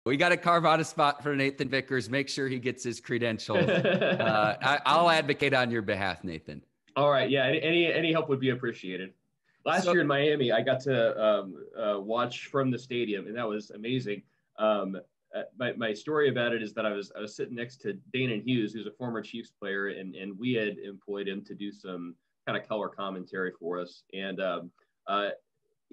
We got to carve out a spot for Nathan Vickers. Make sure he gets his credentials. I'll advocate on your behalf, Nathan. All right. Yeah. Any help would be appreciated. Last year in Miami, I got to watch from the stadium, and that was amazing. My story about it is that I was sitting next to Danan Hughes, who's a former Chiefs player, and we had employed him to do some kind of color commentary for us. And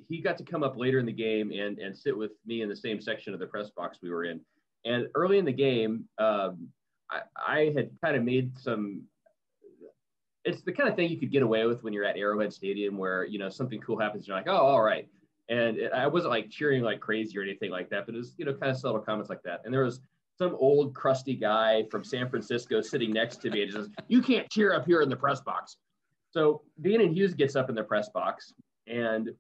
he got to come up later in the game and sit with me in the same section of the press box we were in. And early in the game, I had kind of made some. It's the kind of thing you could get away with when you're at Arrowhead Stadium, where something cool happens. And you're like, oh, all right. And I wasn't like cheering like crazy or anything like that, but it was kind of subtle comments like that. And there was some old crusty guy from San Francisco sitting next to me and says, "You can't cheer up here in the press box." So Danan Hughes gets up in the press box and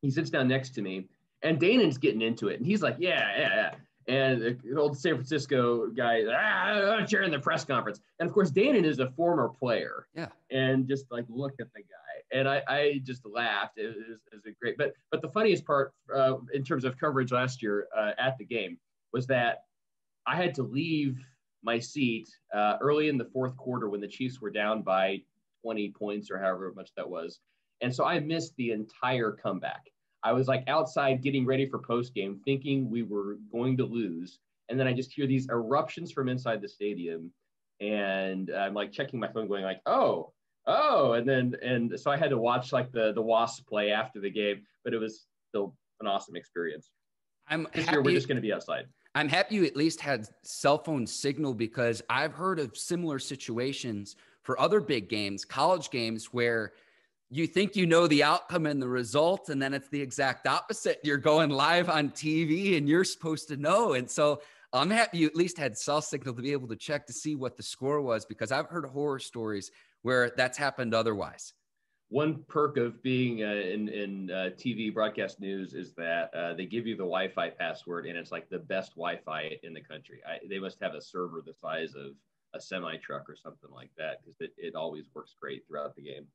he sits down next to me, and Danan's getting into it, and he's like, yeah. And the old San Francisco guy, I'm cheering the press conference. And of course, Danan is a former player. Yeah. And just like look at the guy. And I just laughed. It was a great, but the funniest part in terms of coverage last year at the game was that I had to leave my seat early in the fourth quarter when the Chiefs were down by 20 points or however much that was. And so I missed the entire comeback. I was like outside getting ready for post game, thinking we were going to lose. And then I just hear these eruptions from inside the stadium. And I'm like checking my phone going like, oh. And so I had to watch like the Wasps play after the game, but it was still an awesome experience. This year we're just going to be outside. I'm happy you at least had cell phone signal, because I've heard of similar situations for other big games, college games, where you think you know the outcome and the result, and then it's the exact opposite. You're going live on TV and you're supposed to know. And so I'm happy you at least had cell signal to be able to check to see what the score was, because I've heard horror stories where that's happened otherwise. One perk of being in TV broadcast news is that they give you the Wi-Fi password, and it's like the best Wi-Fi in the country. They must have a server the size of a semi truck or something like that, because it always works great throughout the game.